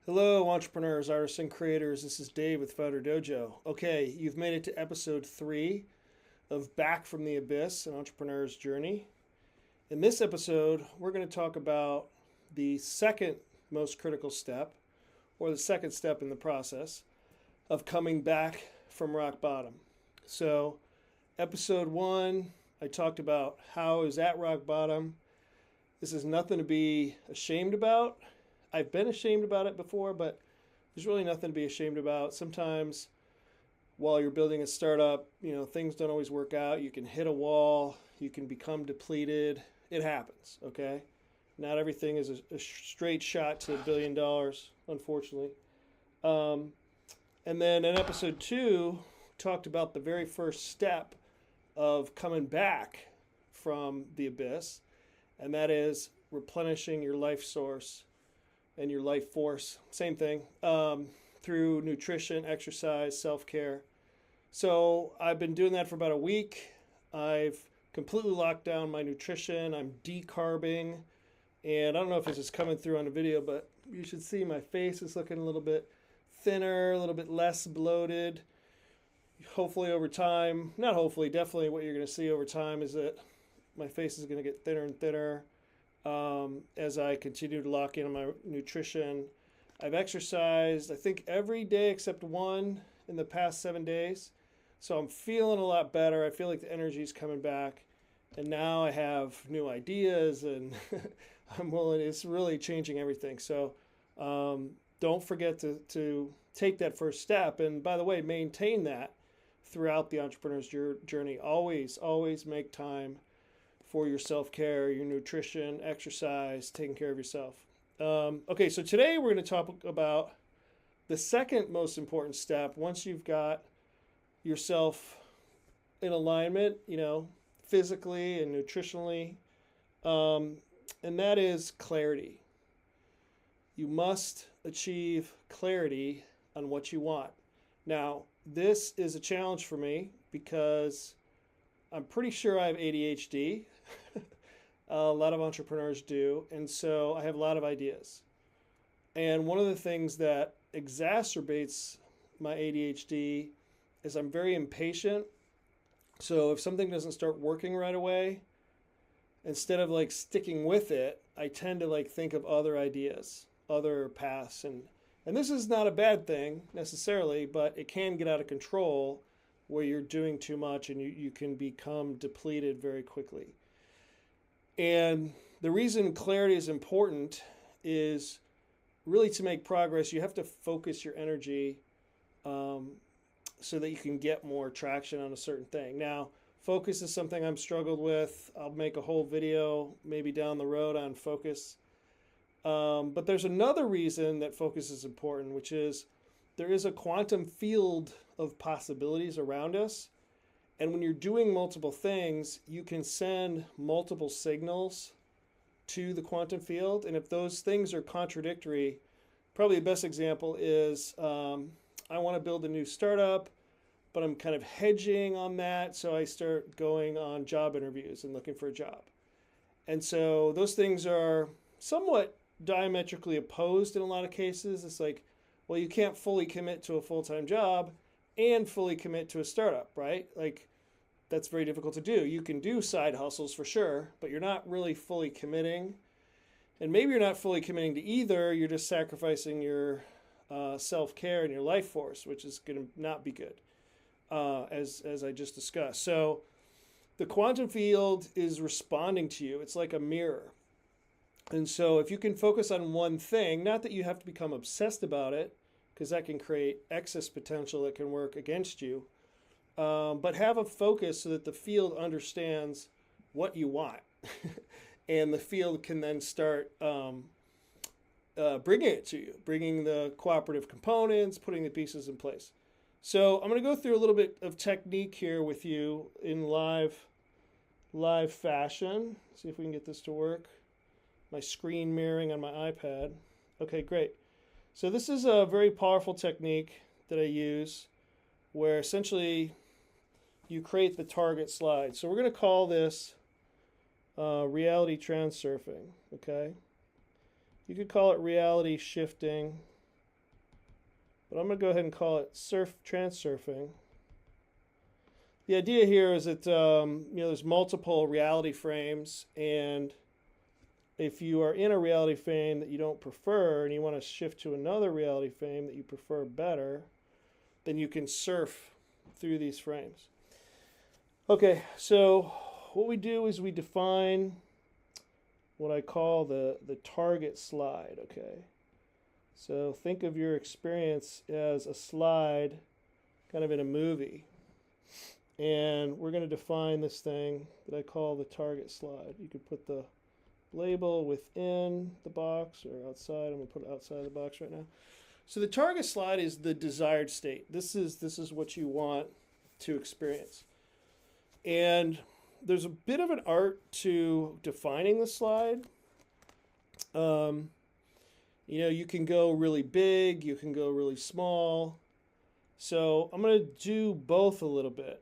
Hello, entrepreneurs, artists, and creators. This is Dave with Founder Dojo. Okay, you've made it to episode 3 of Back from the Abyss, an entrepreneur's journey. In this episode, we're going to talk about the second most critical step, or the second step in the process of coming back from rock bottom. So, episode 1, I talked about how I was at rock bottom. This is nothing to be ashamed about. I've been ashamed about it before, but there's really nothing to be ashamed about. Sometimes while you're building a startup, things don't always work out. You can hit a wall, you can become depleted. It happens, okay? Not everything is a straight shot to $1 billion, unfortunately. Um, and then in episode 2, talked about the very first step of coming back from the abyss, and that is replenishing your life source and your life force. Same thing, through nutrition, exercise, self care. So I've been doing that for about a week. I've completely locked down my nutrition. I'm decarbing. And I don't know if this is coming through on the video, but you should see my face is looking a little bit thinner, a little bit less bloated. Hopefully, over time, not hopefully, definitely what you're going to see over time is that my face is going to get thinner and thinner. As I continue to lock in on my nutrition. I've exercised, I think, every day except one in the past 7 days. So I'm feeling a lot better. I feel like the energy is coming back. And now I have new ideas and it's really changing everything. So don't forget to take that first step. And by the way, maintain that throughout the entrepreneur's journey. Always make time for your self-care, your nutrition, exercise, taking care of yourself. Okay, so today we're going to talk about the second most important step once you've got yourself in alignment, physically and nutritionally, and that is clarity. You must achieve clarity on what you want. Now, this is a challenge for me because I'm pretty sure I have ADHD. A lot of entrepreneurs do. And so I have a lot of ideas. And one of the things that exacerbates my ADHD is I'm very impatient. So if something doesn't start working right away, instead of like sticking with it, I tend to like think of other ideas, other paths. And this is not a bad thing necessarily, but it can get out of control where you're doing too much and you can become depleted very quickly. And the reason clarity is important is really to make progress, you have to focus your energy so that you can get more traction on a certain thing. Now, focus is something I'm struggled with. I'll make a whole video maybe down the road on focus. But there's another reason that focus is important, which is there is a quantum field of possibilities around us. And when you're doing multiple things, you can send multiple signals to the quantum field. And if those things are contradictory, probably the best example is I want to build a new startup, but I'm kind of hedging on that. So I start going on job interviews and looking for a job. And so those things are somewhat diametrically opposed in a lot of cases. It's like, well, you can't fully commit to a full-time job and fully commit to a startup, right? Like, that's very difficult to do. You can do side hustles for sure, but you're not really fully committing. And maybe you're not fully committing to either. You're just sacrificing your self-care and your life force, which is going to not be good, as I just discussed. So the quantum field is responding to you. It's like a mirror. And so if you can focus on one thing, not that you have to become obsessed about it, because that can create excess potential that can work against you, but have a focus so that the field understands what you want. And the field can then start bringing it to you, bringing the cooperative components, putting the pieces in place. So I'm going to go through a little bit of technique here with you in live fashion. See if we can get this to work. My screen mirroring on my iPad. Okay, great. So this is a very powerful technique that I use where essentially you create the target slide. So we're going to call this reality transurfing, okay? You could call it reality shifting. but I'm going to go ahead and call it transurfing. The idea here is that there's multiple reality frames, and if you are in a reality frame that you don't prefer and you want to shift to another reality frame that you prefer better, then you can surf through these frames. Okay, so what we do is we define what I call the target slide, okay? So think of your experience as a slide kind of in a movie. And we're going to define this thing that I call the target slide. You could put the label within the box or outside. I'm going to put it outside the box right now. So the target slide is the desired state. This is what you want to experience. And there's a bit of an art to defining the slide. You can go really big, you can go really small. So I'm going to do both a little bit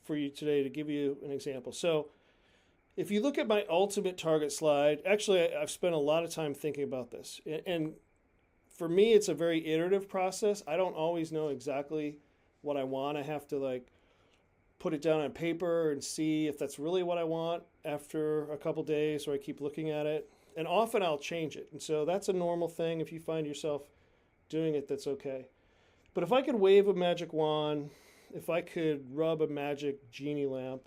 for you today to give you an example. So if you look at my ultimate target slide, actually I've spent a lot of time thinking about this. And for me, it's a very iterative process. I don't always know exactly what I want. I have to put it down on paper and see if that's really what I want after a couple days, or I keep looking at it. And often I'll change it. And so that's a normal thing. If you find yourself doing it, that's okay. But if I could wave a magic wand, if I could rub a magic genie lamp,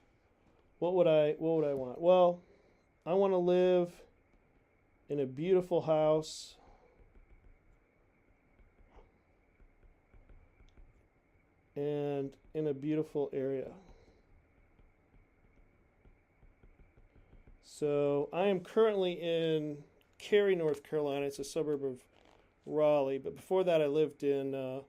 what would I want? Well, I want to live in a beautiful house and in a beautiful area. So I am currently in Cary, North Carolina. It's a suburb of Raleigh. But before that, I lived in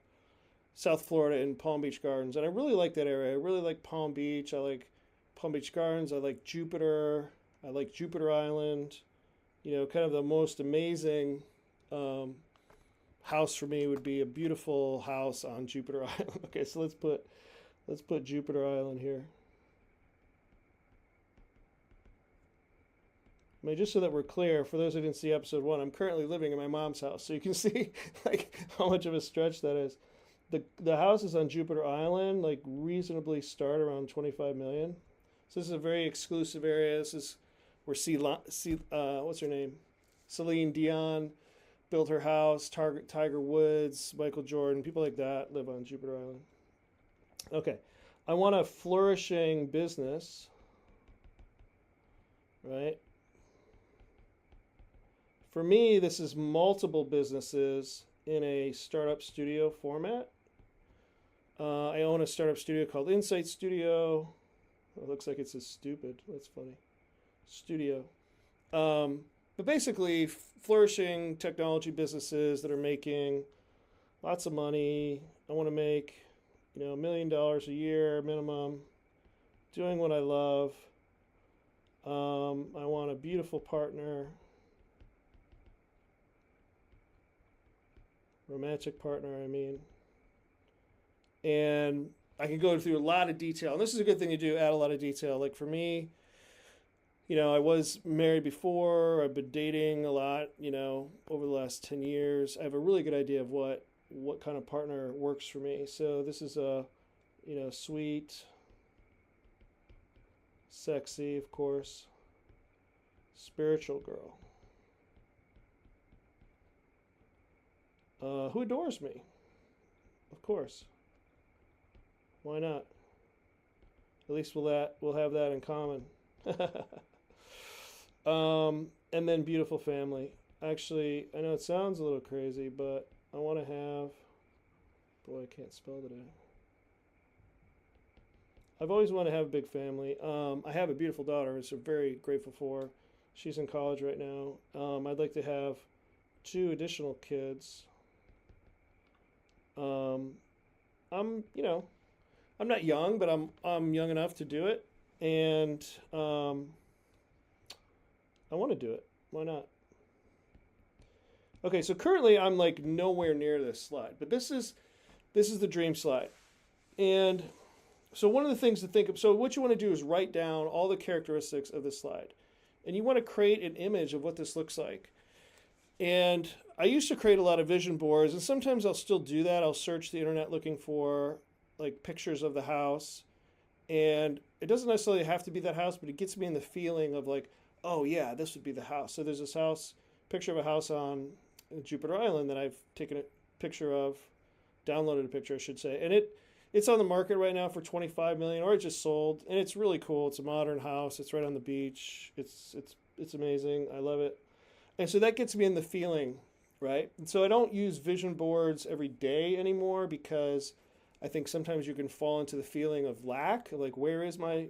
South Florida in Palm Beach Gardens. And I really like that area. I really like Palm Beach. I like Palm Beach Gardens. I like Jupiter. I like Jupiter Island. Kind of the most amazing house for me would be a beautiful house on Jupiter Island. Okay, so let's put Jupiter Island here. I mean, just so that we're clear, for those who didn't see episode 1, I'm currently living in my mom's house, so you can see how much of a stretch that is. The houses on Jupiter Island reasonably start around 25 million. So this is a very exclusive area. This is where what's her name? Celine Dion built her house. Tiger Woods, Michael Jordan, people like that live on Jupiter Island. Okay, I want a flourishing business, right? For me, this is multiple businesses in a startup studio format. I own a startup studio called Insight Studio. It looks like it's stupid. That's funny. Studio. But basically, flourishing technology businesses that are making lots of money. I want to make, $1 million a year minimum, doing what I love. I want a beautiful partner, romantic partner, I mean. And I can go through a lot of detail. And this is a good thing to do, add a lot of detail. Like for me, I was married before. I've been dating a lot, over the last 10 years. I have a really good idea of what kind of partner works for me. So this is a, sweet, sexy, of course, spiritual girl. Who adores me, of course. Why not? At least we'll have that in common. And then beautiful family. Actually, I know it sounds a little crazy, but I want to have. Boy, I can't spell today. I've always wanted to have a big family. I have a beautiful daughter, which I'm very grateful for. She's in college right now. I'd like to have 2 additional kids. I'm not young, but I'm young enough to do it, and I want to do it. Why not? Okay, so currently I'm nowhere near this slide, but this is the dream slide, and so one of the things to think of. So what you want to do is write down all the characteristics of this slide, and you want to create an image of what this looks like. And I used to create a lot of vision boards, and sometimes I'll still do that. I'll search the internet looking for like pictures of the house, and it doesn't necessarily have to be that house, but it gets me in the feeling of like, oh yeah, this would be the house. So there's this house, picture of a house on Jupiter Island that I've taken a picture of, downloaded a picture, I should say, and it's on the market right now for 25 million, or it just sold, and it's really cool. It's a modern house. It's right on the beach. It's amazing. I love it, and so that gets me in the feeling, right? And so I don't use vision boards every day anymore because I think sometimes you can fall into the feeling of lack, like where is my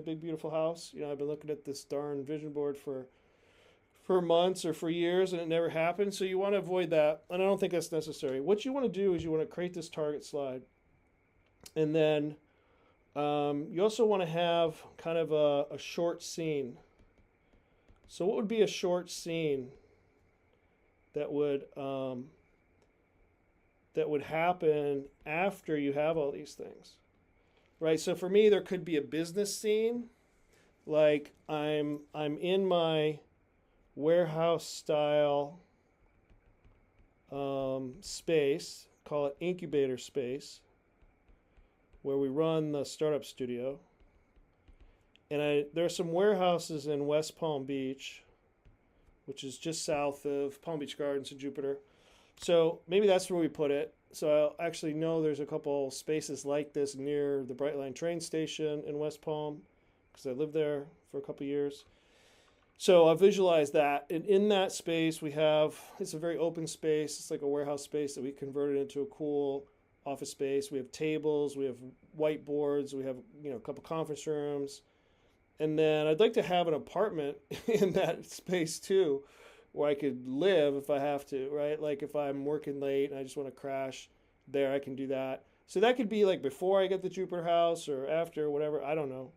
big beautiful house? I've been looking at this darn vision board for months or for years and it never happened. So you want to avoid that, and I don't think that's necessary. What you want to do is you want to create this target slide, and then you also want to have kind of a short scene. So what would be a short scene that would happen after you have all these things, right? So for me, there could be a business scene, like I'm in my warehouse style space, call it incubator space, where we run the startup studio. And there are some warehouses in West Palm Beach, which is just south of Palm Beach Gardens in Jupiter. So maybe that's where we put it. So I actually know there's a couple spaces like this near the Brightline train station in West Palm because I lived there for a couple years. So I visualize that. And in that space, it's a very open space. It's like a warehouse space that we converted into a cool office space. We have tables, we have whiteboards, we have a couple conference rooms. And then I'd like to have an apartment in that space too, where I could live if I have to, right? Like if I'm working late and I just want to crash there, I can do that. So that could be like before I get the Jupiter house or after, whatever, I don't know.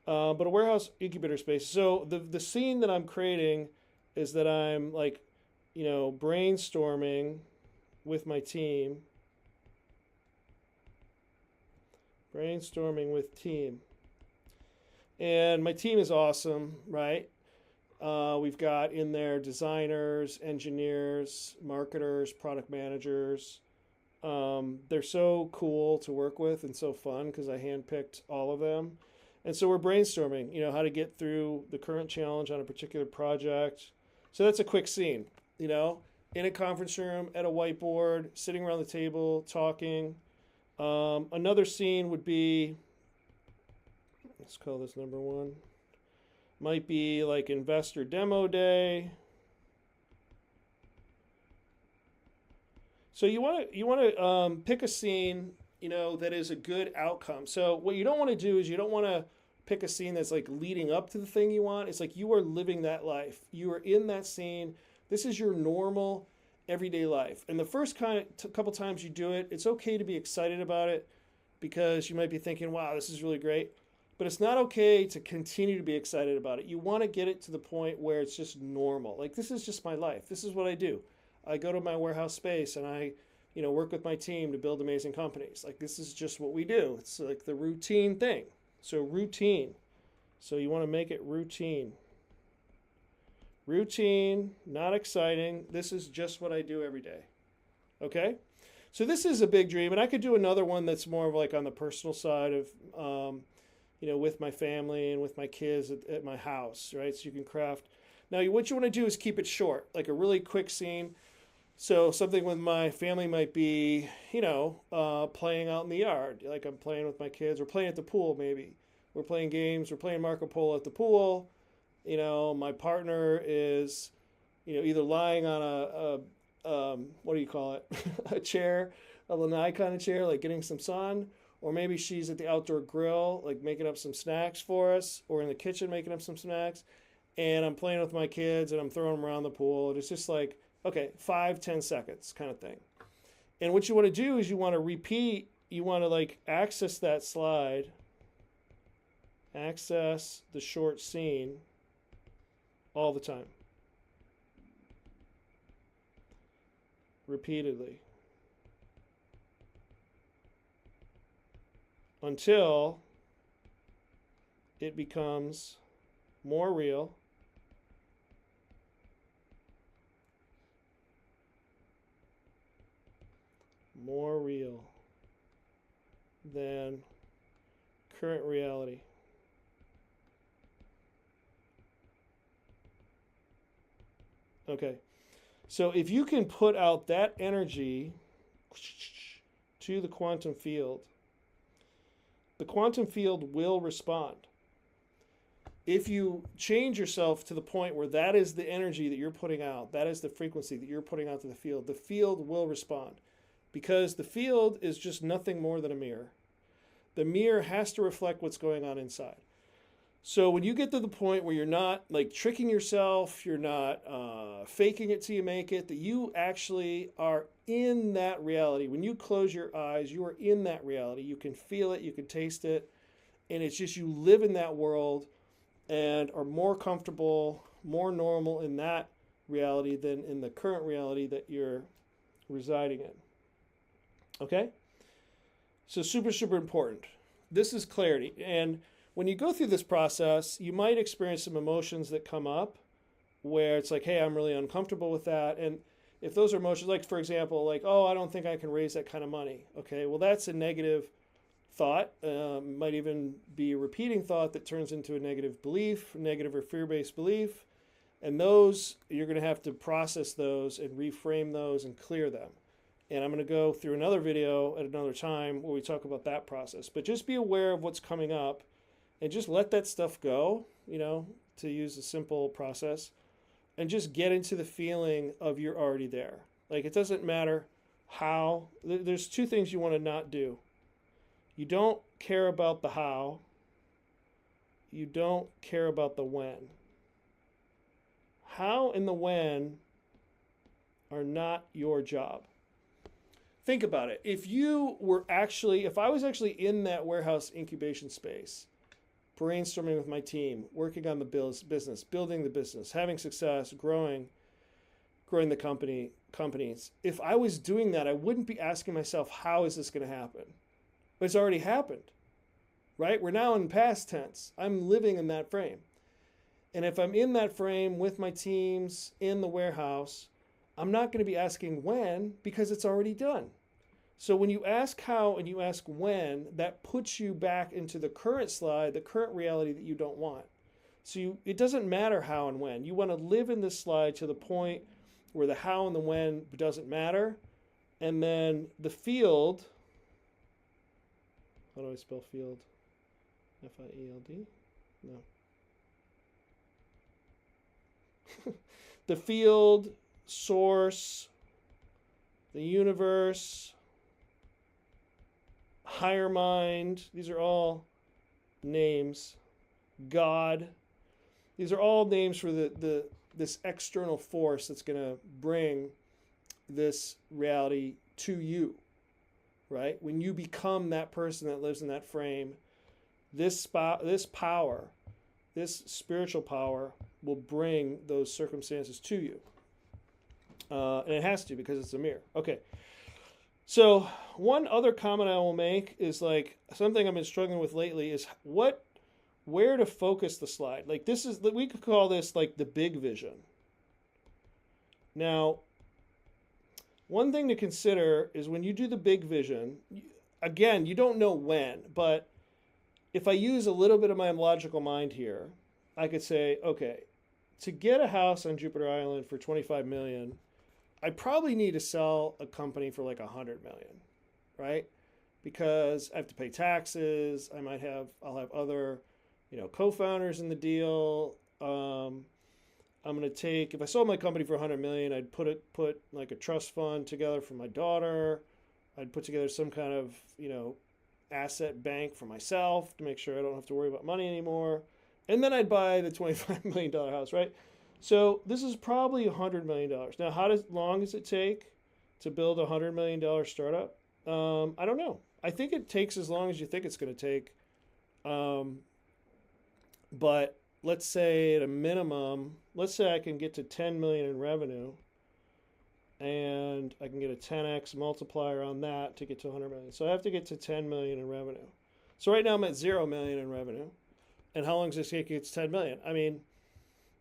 But a warehouse incubator space. So the scene that I'm creating is that I'm like, brainstorming with my team. Brainstorming with team. And my team is awesome, right? We've got in there designers, engineers, marketers, product managers. They're so cool to work with and so fun because I handpicked all of them. And so we're brainstorming, how to get through the current challenge on a particular project. So that's a quick scene, in a conference room, at a whiteboard, sitting around the table, talking. Another scene would be, let's call this number one, might be like investor demo day. So you want to pick a scene, that is a good outcome. So what you don't want to do is you don't want to pick a scene that's like leading up to the thing you want. It's like you are living that life. You are in that scene. This is your normal everyday life. And the first couple times you do it, it's okay to be excited about it because you might be thinking, wow, this is really great. But it's not okay to continue to be excited about it. You want to get it to the point where it's just normal. Like, this is just my life. This is what I do. I go to my warehouse space and I, work with my team to build amazing companies. Like, this is just what we do. It's like the routine thing. So routine. So you want to make it routine. Routine, not exciting. This is just what I do every day. Okay? So this is a big dream. And I could do another one that's more of like on the personal side of, with my family and with my kids at my house, right? So you can craft. Now, what you want to do is keep it short, like a really quick scene. So something with my family might be, playing out in the yard. Like I'm playing with my kids or playing at the pool maybe. We're playing games. We're playing Marco Polo at the pool. My partner is, either lying on what do you call it? A chair, a lanai kind of chair, like getting some sun. Or maybe she's at the outdoor grill, like making up some snacks for us, or in the kitchen making up some snacks. And I'm playing with my kids and I'm throwing them around the pool. And it's just like, okay, 5-10 seconds kind of thing. And what you want to do is you want to repeat, you want to like access that slide, access the short scene all the time. Repeatedly. Until it becomes more real more real than current reality. Okay. So if you can put out that energy to the quantum field will respond. If you change yourself to the point where that is the energy that you're putting out, that is the frequency that you're putting out to the field will respond. Because the field is just nothing more than a mirror. The mirror has to reflect what's going on inside. So when you get to the point where you're not like tricking yourself, you're not faking it till you make it, that you actually are in that reality. When you close your eyes, you are in that reality. You can feel it, you can taste it, and it's just you live in that world and are more comfortable, more normal in that reality than in the current reality that you're residing in. Okay? So super, super important. This is clarity. And when you go through this process, you might experience some emotions that come up where it's like, hey, I'm really uncomfortable with that. And if those are emotions, like for example, like, oh, I don't think I can raise that kind of money. Okay, well, that's a negative thought. Might even be a repeating thought that turns into a negative belief, negative or fear-based belief. And those, you're going to have to process those and reframe those and clear them. And I'm going to go through another video at another time where we talk about that process. But just be aware of what's coming up and just let that stuff go, to use a simple process, and just get into the feeling of you're already there. Like, it doesn't matter how. There's two things you want to not do. You don't care about the how. You don't care about the when. How and the when are not your job. Think about it. If I was actually in that warehouse incubation space, brainstorming with my team, working on the business, building the business, having success, growing the companies. If I was doing that, I wouldn't be asking myself, how is this going to happen? But it's already happened, right? We're now in past tense. I'm living in that frame. And if I'm in that frame with my teams in the warehouse, I'm not going to be asking when because it's already done. So when you ask how and you ask when, that puts you back into the current slide, the current reality that you don't want. So it doesn't matter how and when. You want to live in this slide to the point where the how and the when doesn't matter. And then the field, how do I spell field? F-I-E-L-D? No. The field, source, the universe, higher mind, these are all names. God, these are all names for this external force that's going to bring this reality to you, right? When you become that person that lives in that frame, this power, this spiritual power will bring those circumstances to you. And it has to because it's a mirror. Okay. So one other comment I will make is like something I've been struggling with lately is where to focus the slide. Like we could call this like the big vision. Now, one thing to consider is when you do the big vision, again, you don't know when, but if I use a little bit of my logical mind here, I could say, okay, to get a house on Jupiter Island for $25 million, I probably need to sell a company for like $100 million, right? Because I have to pay taxes. I'll have other, co-founders in the deal. I'm gonna if I sold my company for $100 million, I'd put like a trust fund together for my daughter. I'd put together some kind of, asset bank for myself to make sure I don't have to worry about money anymore. And then I'd buy the $25 million house, right? So this is probably $100 million. Now, how long does it take to build a $100 million startup? I don't know. I think it takes as long as you think it's going to take. But let's say at a minimum, let's say I can get to 10 million in revenue and I can get a 10x multiplier on that to get to 100 million. So I have to get to 10 million in revenue. So right now I'm at 0 million in revenue. And how long does this take to get to 10 million? I mean,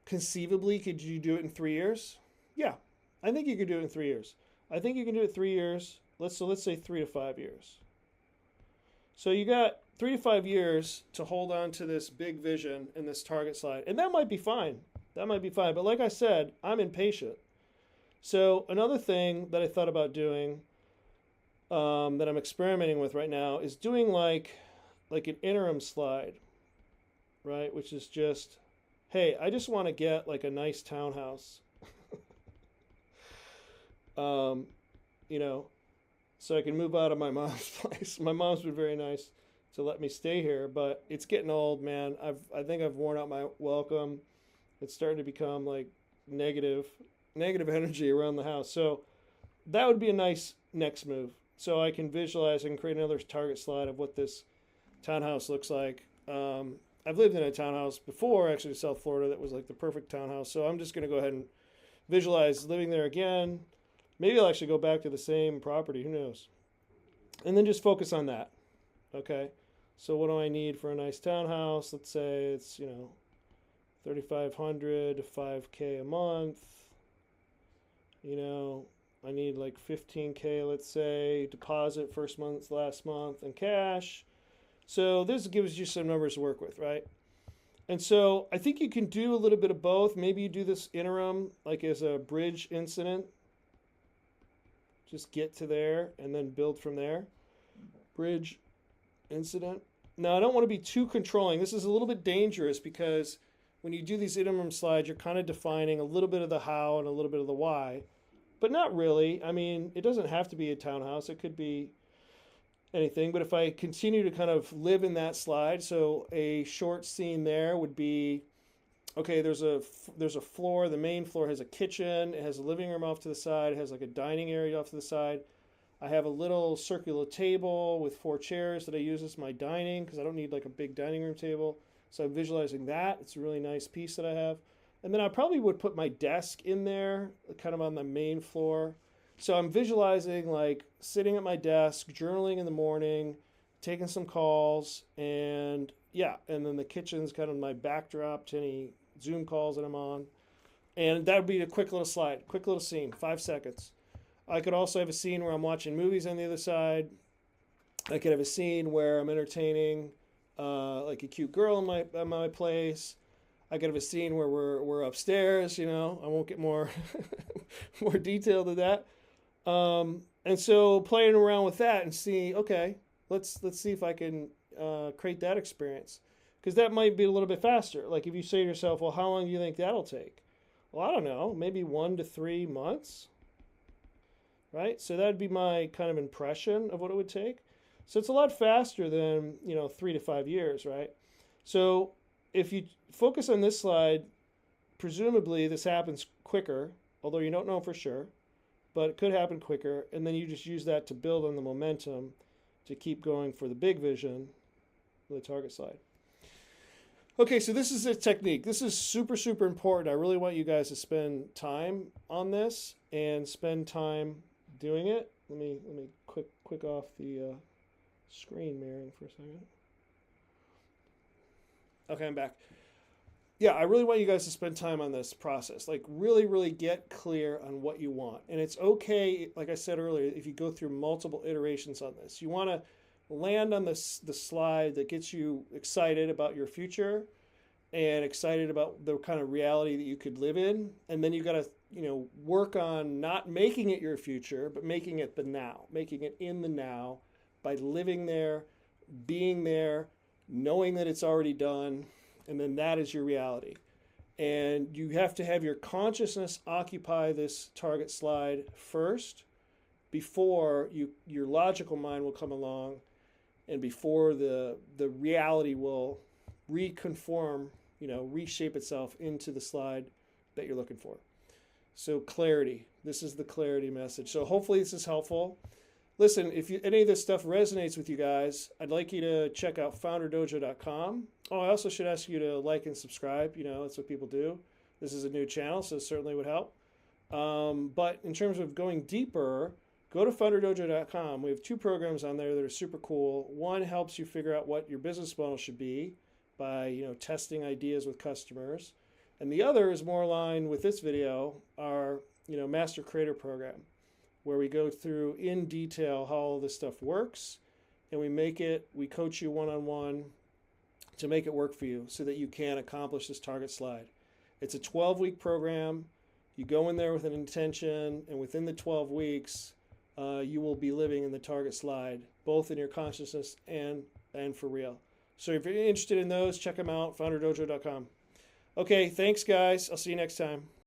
conceivably, could you do it in 3 years? Yeah, I think you could do it in 3 years. I think you can do it 3 years let's say 3 to 5 years. So you got 3 to 5 years to hold on to this big vision and this target slide, and that might be fine. That might be fine. But like I said, I'm impatient. So another thing that I thought about doing, that I'm experimenting with right now, is doing like an interim slide, right? Which is just, hey, I just want to get like a nice townhouse, um, you know, so I can move out of my mom's place. My mom's been very nice to let me stay here, but it's getting old, man. I think I've worn out my welcome. It's starting to become like negative negative energy around the house. So that would be a nice next move. So I can visualize and create another target slide of what this townhouse looks like. I've lived in a townhouse before, actually, in South Florida, that was like the perfect townhouse. So I'm just going to go ahead and visualize living there again. Maybe I'll actually go back to the same property. Who knows? And then just focus on that. Okay. So what do I need for a nice townhouse? Let's say it's, 3,500 to 5K a month. I need like 15K, let's say, deposit first month, last month, and cash. So this gives you some numbers to work with, right? And so I think you can do a little bit of both. Maybe you do this interim like as a bridge incident. Just get to there and then build from there. Bridge incident. Now, I don't want to be too controlling. This is a little bit dangerous because when you do these interim slides, you're kind of defining a little bit of the how and a little bit of the why. But not really. I mean, it doesn't have to be a townhouse. It could be anything. But if I continue to kind of live in that slide, so a short scene there would be, okay, there's a floor. The main floor has a kitchen. It has a living room off to the side. It has like a dining area off to the side. I have a little circular table with 4 chairs that I use as my dining because I don't need like a big dining room table. So I'm visualizing that. It's a really nice piece that I have. And then I probably would put my desk in there, kind of on the main floor. So I'm visualizing like sitting at my desk, journaling in the morning, taking some calls, and yeah, and then the kitchen's kind of my backdrop to any Zoom calls that I'm on. And that would be a quick little slide, quick little scene, 5 seconds. I could also have a scene where I'm watching movies on the other side. I could have a scene where I'm entertaining like a cute girl in my place. I could have a scene where we're upstairs. I won't get more more detailed than that. And so playing around with that and see, okay, let's see if I can create that experience, because that might be a little bit faster. Like if you say to yourself, well, how long do you think that'll take? Well, I don't know, maybe 1 to 3 months, right? So that'd be my kind of impression of what it would take. So it's a lot faster than 3 to 5 years, right? So if you focus on this slide, presumably this happens quicker, although you don't know for sure, but it could happen quicker. And then you just use that to build on the momentum to keep going for the big vision with the target slide. Okay, so this is a technique. This is super, super important. I really want you guys to spend time on this and spend time doing it. Let me quick off the screen mirroring for a second. Okay, I'm back. Yeah, I really want you guys to spend time on this process. Like really, really get clear on what you want. And it's okay, like I said earlier, if you go through multiple iterations on this. You want to land on the slide that gets you excited about your future and excited about the kind of reality that you could live in. And then you got to, work on not making it your future, but making it the now, making it in the now by living there, being there, knowing that it's already done, and then that is your reality. And you have to have your consciousness occupy this target slide first before your logical mind will come along and before the reality will reconform, reshape itself into the slide that you're looking for. So clarity. This is the clarity message. So hopefully this is helpful. Listen, if any of this stuff resonates with you guys, I'd like you to check out founderdojo.com. Oh, I also should ask you to like and subscribe. That's what people do. This is a new channel, so it certainly would help. But in terms of going deeper, go to founderdojo.com. We have 2 programs on there that are super cool. One helps you figure out what your business model should be by testing ideas with customers. And the other is more aligned with this video, our Master Creator program. where we go through in detail how all this stuff works, and we coach you one-on-one to make it work for you so that you can accomplish this target slide. It's a 12-week program. You go in there with an intention, and within the 12 weeks, you will be living in the target slide, both in your consciousness and for real. So if you're interested in those, check them out, founderdojo.com. Okay, thanks, guys. I'll see you next time.